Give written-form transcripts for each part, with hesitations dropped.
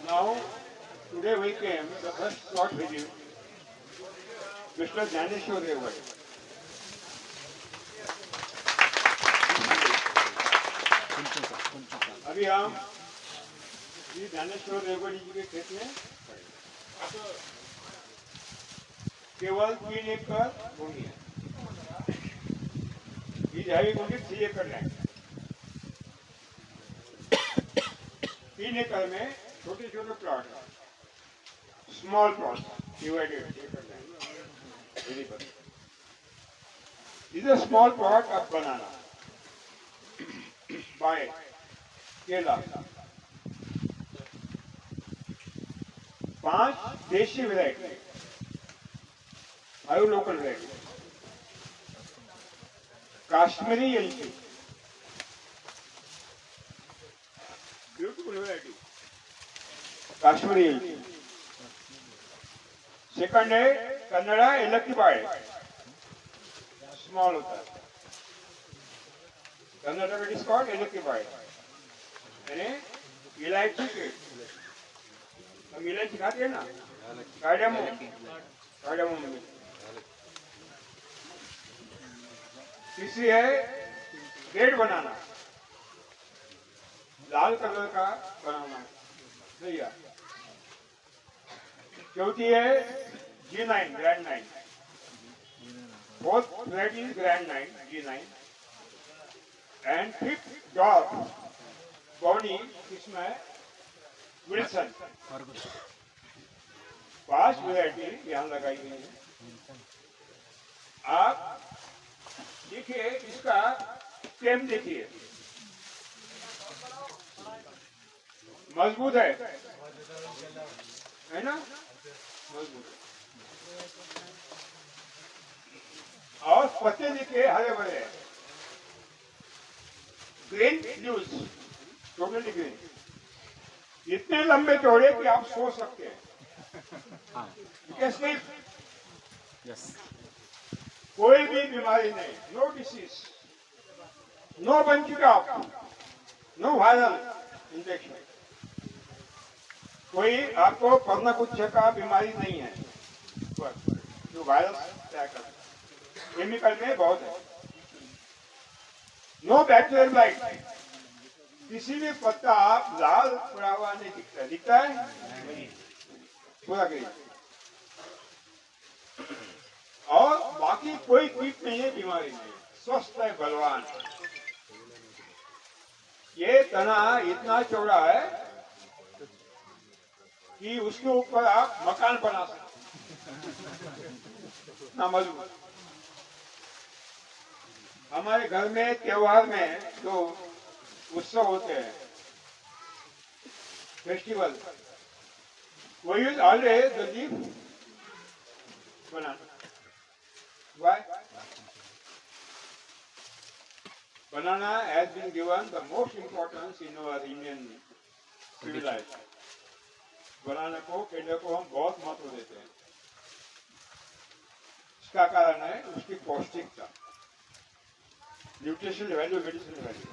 Now, today we came the first short visit, Mr. Dhaneshwar Revar. अभी हम श्री ज्ञानेश्वर रेवड़ जी के खेत में केवल 3 एकड़ भूमि है। हैवी भूमि 3 एकड़ लैंड। 3 एकड़ में छोटे छोटे प्लॉट है, स्मॉल प्लॉट डिवाइडेड एकड़ land. Very good. Is a small plot of banana by kela. 5 desi variety, 5 local variety. Kashmiri elachi, beautiful variety Kashmiri elachi. Second है कन्नड़ा एलक्की बाड़े, स्मॉल होता है। कन्नड़ा का डिस्काउंट एलक्की बाड़े यानी इलायची के, हम इलायची खाते हैं ना, कार्डामोम में। तीसरी है रेड बनाना, लाल कलर का बनाना भैया। चौथी है G9 grand 9, both varieties grand 9 G9। And fifth dog body, इसमें विल्सन। 5 वैरायटी यहाँ लगाई गई है। आप देखिए इसका स्टेम, देखिए मजबूत है ना, मजबूत। और पत्ते देखिए हरे भरे, ग्रीन लीव्स, टोटली ग्रीन, इतने लंबे चौड़े कि आप सो सकते हैं। Yes. कोई भी बीमारी नहीं, no disease, no bunchy top, no viral infection, कोई आपको पर्णकुच्छ का बीमारी नहीं है। जो वायरस अटैक करता है, केमिकल में बहुत है। नो बैक्टीरियल ब्लाइट, किसी भी पत्ता आप लाल पड़ा हुआ नहीं दिखता है, दिखता है पूरा ग्रीन। और बाकी कोई कीट नहीं है, बीमारी नहीं, स्वस्थ है, बलवान। ये तना इतना चौड़ा है कि उसके ऊपर आप मकान बना सकते, ना मजबूत। हमारे घर में त्योहार में जो उत्सव होते हैं, festival, we use always the leaf banana. Why? Banana has been given the most importance in our Indian civilization. बनाना को, केले को हम बहुत महत्व देते हैं। इसका कारण है उसकी पौष्टिकता, nutritional value, medicinal value.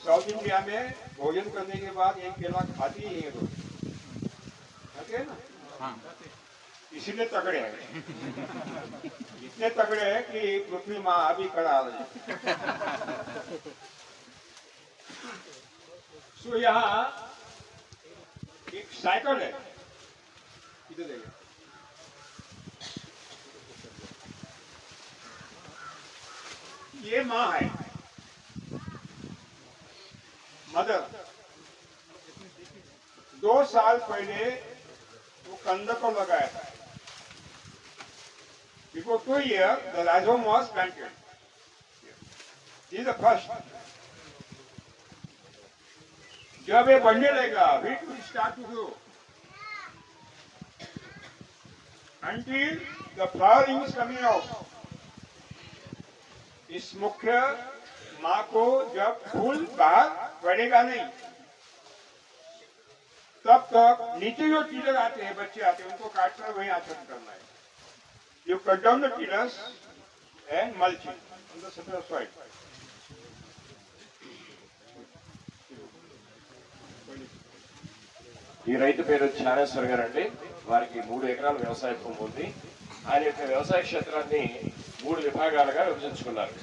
South India में भोजन करने के बाद एक केला खाती ही है, लोग खाते हैं ना। हाँ। इसीलिए तगड़े हैं, इतने तगड़े हैं कि पृथ्वी माँ अभी करा रही है। सो यहाँ एक साइकिल है, इधर देखिए, ये माँ है, मदर। 2 साल पहले वो कंद को लगाया था। Before 2 years, the rhizome was planted. This is the first. जब ये बढ़ने लगेगा, it will start to grow. Until the flowering is coming out. इस मुख्य माँ को जब फूल बाहर पड़ेगा नहीं, तब तक नीचे जो टीलर आते हैं, बच्चे आते हैं, उनको काटकर वहीं आचरण करना है। You cut down the tillers and mulching. on the surface soil. ఈ రైతు పేరు జ్ఞానేశ్వర్ గారు అండి. వారికి 3 ఎకరాల వ్యవసాయ భూమి ఉంది. ఆయన యొక్క వ్యవసాయ క్షేత్రాన్ని 3 విభాగాలుగా విభజించుకున్నారు.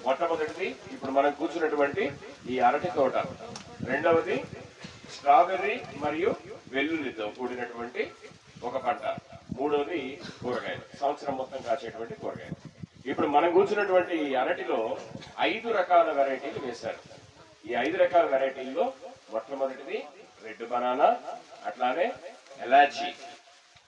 మొట్టమొదటిది ఇప్పుడు మనం కూర్చున్నటువంటి ఈ అరటి తోట, రెండవది స్ట్రాబెర్రీ మరియు వెల్లుల్లితో కూడినటువంటి ఒక పంట, మూడవది కూరగాయలు, సంవత్సరం మొత్తం కాచేటువంటి కూరగాయలు. ఇప్పుడు మనం కూర్చున్నటువంటి ఈ అరటిలో 5 రకాల వెరైటీలు వేశారు. ఈ 5 రకాల వెరైటీల్లో మొట్టమొదటిది రెడ్ బనానా, అట్లానే ఎలాచి,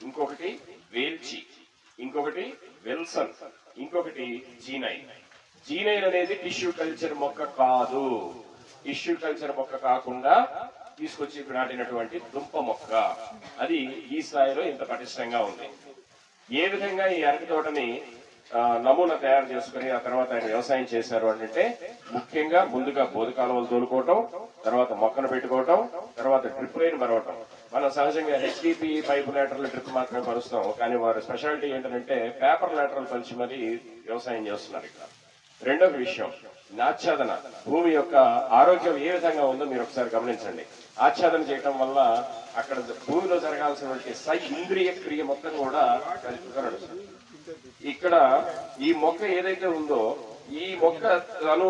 ఇంకొకటి వేల్చి, ఇంకొకటి విల్సన్, ఇంకొకటి జీనైన్. జీనైన్ అనేది టిష్యూ కల్చర్ మొక్క కాదు. టిష్యూ కల్చర్ మొక్క కాకుండా తీసుకొచ్చి నాటినటువంటి దుంప మొక్క. అది ఈ స్థాయిలో ఇంత పటిష్టంగా ఉంది. ఏ విధంగా ఈ అరటి తోటని నమూనా తయారు చేసుకుని ఆ తర్వాత ఆయన వ్యవసాయం చేశారు అంటే, ముఖ్యంగా ముందుగా బోధి కాలువలు తోలుకోవటం, తర్వాత మొక్కను పెట్టుకోవటం, తర్వాత డ్రిప్ లైన్ మరవటం. మనం సహజంగా హెచ్డిపి పైపు లాటరల్ డ్రిప్ మాత్రమే పరుస్తాం, కానీ వారి స్పెషాలిటీ ఏంటంటే పేపర్ లాటరల్ పలిచి మరీ వ్యవసాయం చేస్తున్నారు ఇక్కడ. రెండవ విషయం, ఆచ్ఛాదన. భూమి యొక్క ఆరోగ్యం ఏ విధంగా ఉందో మీరు ఒకసారి గమనించండి. ఆచ్ఛాదన చేయటం వల్ల అక్కడ భూమిలో జరగాల్సినటువంటి ఇంద్రియ క్రియ మొత్తం కూడా నడుస్తుంది. ఇక్కడ ఈ మొక్క ఏదైతే ఉందో, ఈ మొక్క తను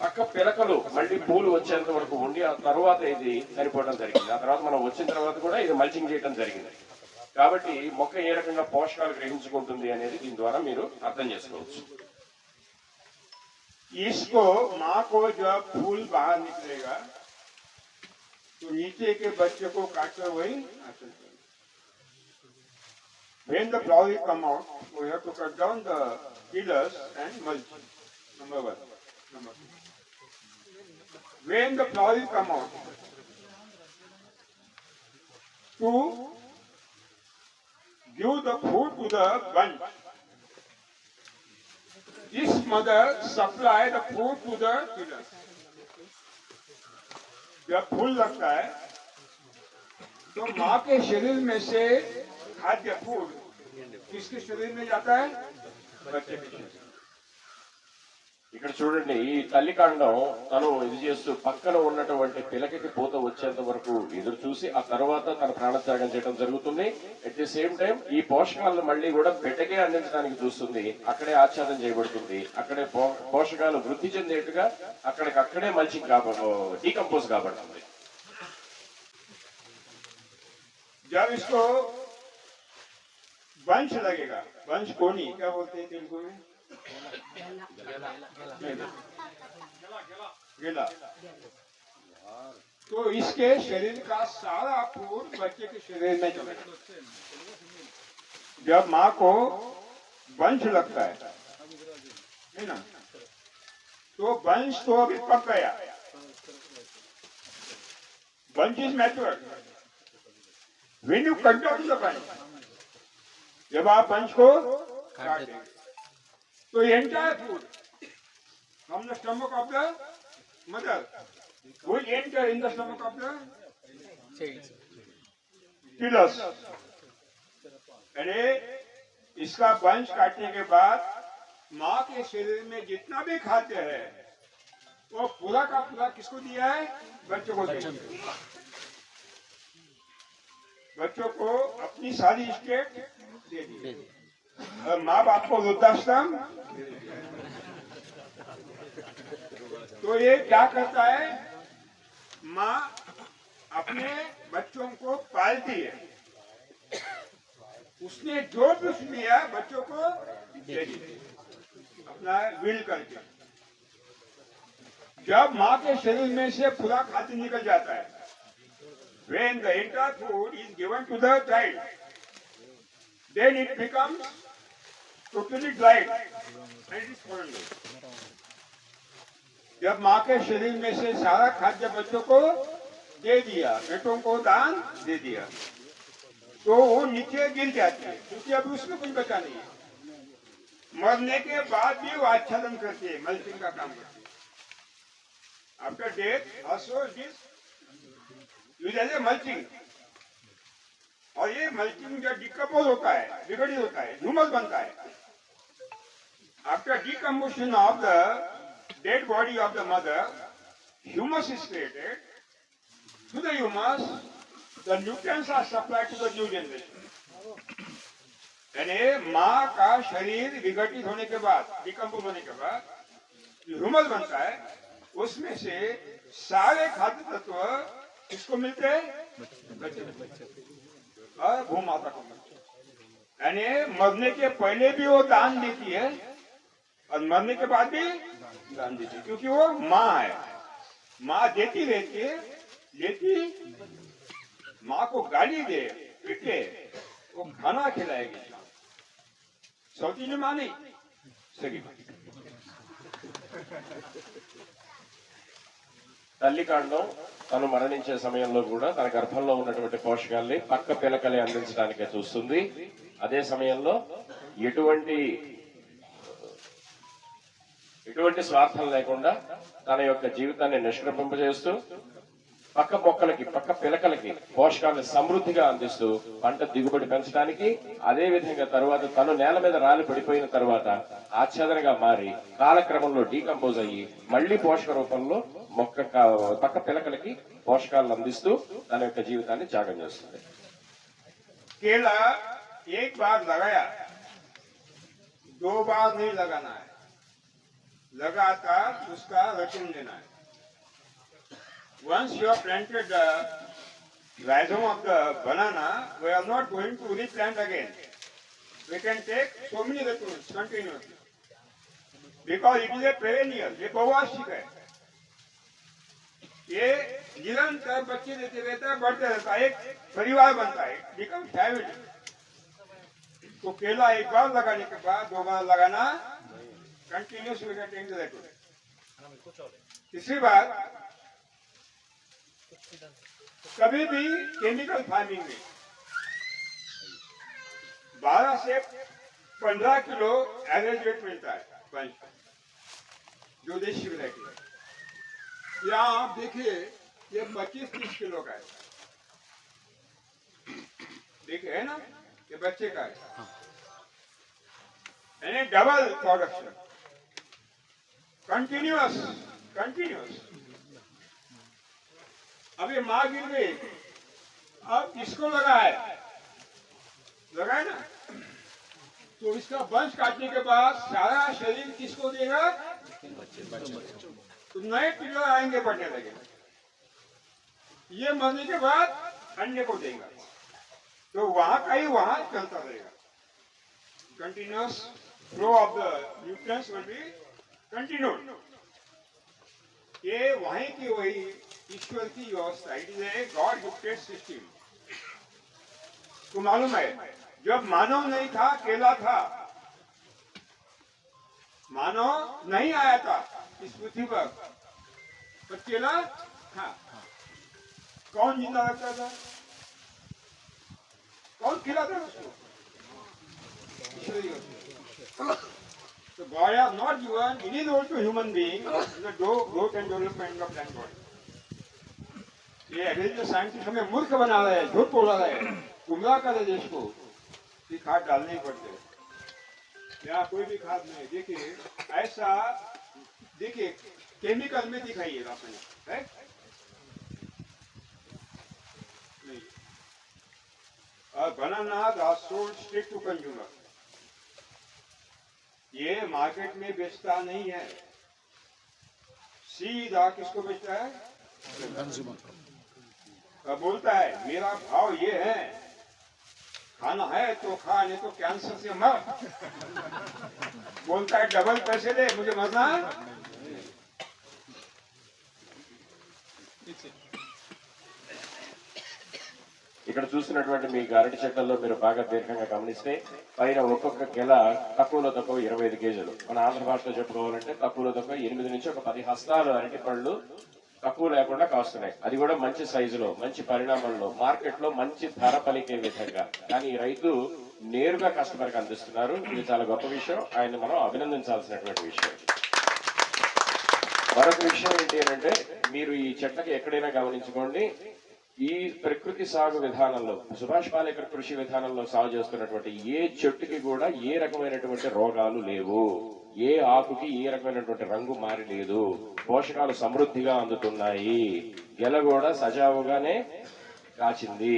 పక్క పిలకలు మళ్ళీ పూలు వచ్చేంత వరకు ఉండి ఆ తర్వాత ఇది చనిపోవడం జరిగింది. ఆ తర్వాత మనం వచ్చిన తర్వాత కూడా ఇది మల్చింగ్ చేయడం జరిగింది. కాబట్టి మొక్క ఏ రకంగా పోషకాలు గ్రహించుకుంటుంది అనేది దీని ద్వారా మీరు అర్థం చేసుకోవచ్చు. इसको माँ को जब फूल बाहर निकलेगा तो नीचे के बच्चे को काटकर वही हासिल करें. When the flower come out, we have to cut down the pillars and mulch. Number 1. Number 2. When the flower come out, to give the food to the bunch. This mother supply the food to the pillars. जब फूल लगता है तो माँ के शरीर में से खाद्य फूड किसके शरीर में जाता है? बच्चे के शरीर. ఇక్కడ చూడండి, ఈ తల్లికాండం తను ఇది చేస్తూ పక్కన ఉన్నటువంటి పిలకకి పూత వచ్చేంత వరకు ఎదురు చూసి ఆ తర్వాత తన ప్రాణత్యాగం చేయడం జరుగుతుంది. అట్ ది సేమ్ టైం ఈ పోషకాలను మళ్ళీ కూడా బిడ్డకే అందించడానికి చూస్తుంది. అక్కడే ఆచ్ఛాదన చేయబడుతుంది. అక్కడే పోషకాలు వృద్ధి చెందేట్టుగా అక్కడికక్కడే మల్చింగ్ డీకంపోజ్ కాబడుతుంది. जब इसको वंश लगेगा, वंश कोनी क्या बोलते हैं तेलुगु में? गिला. तो इसके शरीर का सारा फूड बच्चे के शरीर में चलेगा. जब माँ को वंश लगता है ना, तो वंश तो अभी पक गया. वंश is matured. When you cut down the bunch, जब आप वंश को काटेंगे तो entire food from the stomach of the mother will enter in the stomach of the fetus. अरे इसका वंश काटने के बाद माँ के शरीर में जितना भी खाद्य है वो पूरा का पूरा किसको दिया है? बच्चों को दिया. बच्चों को अपनी सारी स्टेट दे दी. और माँ बाप को वृद्धाश्रम. तो ये क्या करता है? माँ अपने बच्चों को पालती है. उसने जो कुछ लिया बच्चों को दे दी अपना विल करके. जब माँ के शरीर में से पूरा खाद्य निकल जाता है, when the entire food is given to the child, then it becomes totally dried and it is fallen away. जब माँ के शरीर में से सारा खाद्य बच्चों को दे दिया, बेटों को दान दे दिया, तो वो नीचे गिर जाती है क्योंकि अभी उसमें कुछ बचा नहीं है. मरने के बाद भी वो आच्छादन करती है, मल्चिंग का काम करती है. After death also it is used as a mulching. और ये मल्चिंग जब डिकम्पोज होता है, विघटित होता है, ह्यूमस बनता है, After decomposition of the dead body of the mother, humus is created. To the humus, the nutrients are supplied to the new generation. यानी माँ का शरीर विघटित होने के बाद, डिकम्पोज होने के बाद जो ह्यूमस बनता है, उसमें से सारे खाद्य तत्व किसको मिलते हैं? और भूमाता को मिलते हैं। यानी मरने के पहले भी वो दान देती है और मरने के बाद भी दान देती है, क्योंकि वो माँ है। माँ देती रहती है, लेती माँ को गाली दे, पीटे, वो खाना खिलाएगी। सौतीली माँ नहीं, सगी माँ। తల్లి కాండం తను మరణించే సమయంలో కూడా తన గర్భంలో ఉన్నటువంటి పోషకాల్ని పక్క పిలకలే అందించడానికే చూస్తుంది. అదే సమయంలో ఎటువంటి స్వార్థం లేకుండా తన యొక్క జీవితాన్ని నిష్క్రమింపజేస్తూ పక్క మొక్కలకి పక్క పిలకలకి పోషకాలను సమృద్ధిగా అందిస్తూ పంట దిగుబడి పెంచడానికి, అదే విధంగా తరువాత తను నేల మీద రాలి పడిపోయిన తర్వాత ఆచ్ఛాదనగా మారి కాలక్రమంలో డీకంపోజ్ అయ్యి మళ్లీ పోషక రూపంలో మొక్క పక్క పిలకలకి పోషకాలను అందిస్తూ తన యొక్క జీవితాన్ని త్యాగం చేస్తుంది. केला एक बार लगाया, 2 बार नहीं लगाना है, लगातार उसका रक्षण देना है. Once you have planted the rhizome of the banana, we are not going to replant again. We can take so many raccoons continuously, because it is a perennial, ये बहुवार्षिक है. ये निरंतर बच्चे देते रहता है, बढ़ते रहता है, एक परिवार बनता है, बिकम फैमिली. तो केला एक बार लगाने के बाद 2 बार लगाना, continuous we can take the raccoon. तीसरी बात, कभी भी केमिकल फार्मिंग में 12 से 15 किलो एवरेज वेट मिलता है पंच, जो देशी वैरायटी है. यहाँ आप देखिए, ये 25-30 किलो का है, देखिए है ना, ये बच्चे का है, यानी डबल प्रोडक्शन, कंटिन्यूअस. अब ये माँ गिर गई, अब इसको लगाए ना, तो इसका वंश काटने के बाद सारा शरीर किसको देगा? तो नए पिलर आएंगे, बढ़ने लगेगा. ये मरने के बाद अन्य को देगा, तो वहां का ही वहां चलता रहेगा. Continuous flow of the nutrients will be continued. ये वहीं की वही ईश्वर की व्यवस्था, it is a god gifted system. तो मालूम है, जब मानव नहीं था, केला था. मानव नहीं आया था इस पृथ्वी पर, केला था. कौन जिंदा रखता था? कौन खिलाता उसको? So God has not given any role to human being in the growth and development of plant body. ये एग्रीकल्चर साइंटिस्ट हमें मूर्ख बना रहे हैं, झूठ बोला रहे हैं, गुमराह कर रहे देश को कि खाद डालने ही पड़ते हैं. यहाँ कोई भी खाद नहीं. देखिए ऐसा, देखिए केमिकल में दिखाइए रासायनिक है नहीं. और बनाना सोल्ड स्ट्रेट टू कंज्यूमर. ये मार्केट में बेचता नहीं है, सीधा किसको बेचता है? कंज्यूमर. बोलता है मेरा भाव ये है, खाना है तो खा, नहीं तो कैंसर से मर. बोलता है डबल पैसे दे, मुझे मरना है. ఇక్కడ చూసినటువంటి మీ అరటి చెట్లలో మీరు బాగా దీర్ఘంగా గమనిస్తే పైన ఒక్కొక్క గెల తక్కువలో తక్కువ 25 కేజీలు. మన ఆంధ్ర భాషలో చెప్పుకోవాలంటే తక్కువలో తక్కువ 8 నుంచి ఒక 10 హస్తాలు అరటి పళ్ళు తక్కువ లేకుండా కాస్తున్నాయి. అది కూడా మంచి సైజులో, మంచి పరిణామంలో, మార్కెట్ లో మంచి ధర పలికే విధంగా. కానీ ఈ రైతు నేరుగా కస్టమర్కి అందిస్తున్నారు. ఇది చాలా గొప్ప విషయం, ఆయన మనం అభినందించాల్సినటువంటి విషయం. మరొక విషయం ఏంటి అంటే, మీరు ఈ చెట్లకి ఎక్కడైనా గమనించుకోండి, ఈ ప్రకృతి సాగు విధానంలో సుభాష్ పాలేకర్ కృషి విధానంలో సాగు చేస్తున్నటువంటి ఏ చెట్టుకి కూడా ఏ రకమైనటువంటి రోగాలు లేవు, ఏ ఆకుకి ఏ రకమైనటువంటి రంగు మారి లేదు, పోషకాలు సమృద్ధిగా అందుతున్నాయి, గెల కూడా సజావుగానే కాచింది,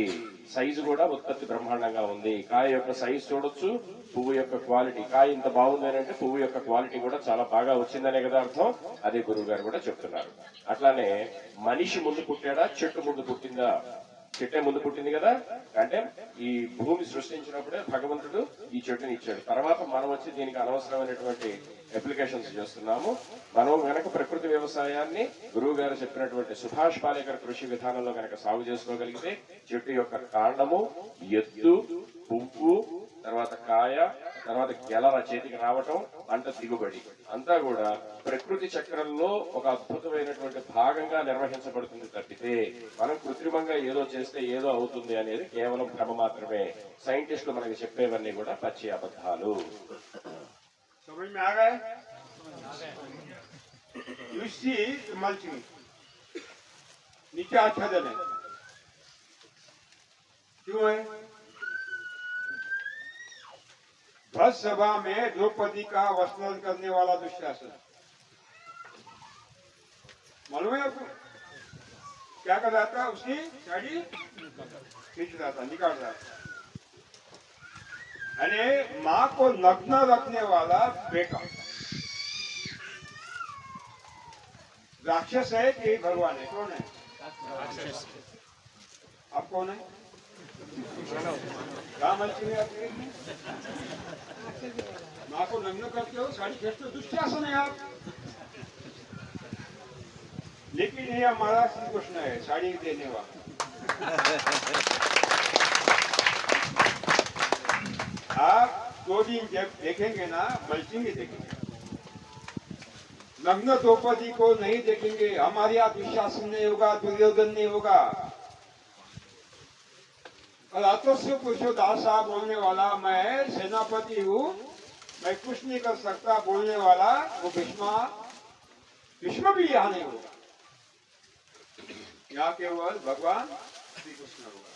సైజు కూడా ఉత్పత్తి బ్రహ్మాండంగా ఉంది, కాయ యొక్క సైజు చూడొచ్చు, పువ్వు యొక్క క్వాలిటీ, కాయ ఇంత బాగుంది అంటే పువ్వు యొక్క క్వాలిటీ కూడా చాలా బాగా వచ్చిందనే కదా అర్థం. అదే గురువు గారు కూడా చెప్తున్నారు. అట్లానే మనిషి ముందు పుట్టాడా, చెట్టు ముందు పుట్టిందా? చెట్టే ముందు పుట్టింది కదా. అంటే ఈ భూమి సృష్టించినప్పుడే భగవంతుడు ఈ చెట్టుని ఇచ్చాడు. తర్వాత మనం వచ్చి దీనికి అనవసరమైనటువంటి అప్లికేషన్స్ చేస్తున్నాము. మనం గనక ప్రకృతి వ్యవసాయాన్ని గురువు గారు చెప్పినటువంటి సుభాష్ పాలేకర్ కృషి విధానంలో గనక సాగు చేసుకోగలిగితే చెట్టు యొక్క కాండము, ఎత్తు, పువ్వు, తర్వాత కాయ, తర్వాత గెల చేతికి రావటం, పంట దిగుబడి అంతా కూడా ప్రకృతి చక్రంలో ఒక అద్భుతమైనటువంటి భాగంగా నిర్వహించబడుతుంది తప్పితే మనం కృత్రిమంగా ఏదో చేస్తే ఏదో అవుతుంది అనేది కేవలం భ్రమ మాత్రమే. సైంటిస్టులు మనకి చెప్పేవన్నీ కూడా పచ్చి అబద్ధాలు. समझ में आ गए? You see mulching. नीचे आच्छादन है, क्यों है? भस सभा में द्रौपदी का वस्त्रण करने वाला दुशासन, मालूम है आपको क्या कर रहा था? उसकी साड़ी खींच रहा था, निकाल रहा था। अरे माँ को नग्न रखने वाला बेटा राक्षस है कि भगवान है? कौन है? आप कौन है? राम है आपके? माँ को नग्न करते हो, साड़ी खींचते हो, दुशासन है आप। लेकिन ये हमारा श्री कृष्ण है, साड़ी देने वाला। आप 2 दिन जब देखेंगे ना, मल्चिंग देखेंगे, नग्न द्रौपदी को नहीं देखेंगे। हमारे यहाँ दुशासन नहीं होगा, दुर्योधन नहीं होगा। और अतस्य पुरुषो दासा बोलने वाला मैं सेनापति हूँ, मैं कुछ नहीं कर सकता बोलने वाला वो भीष्म भी यहाँ नहीं होगा। यहाँ केवल भगवान श्री कृष्ण होगा।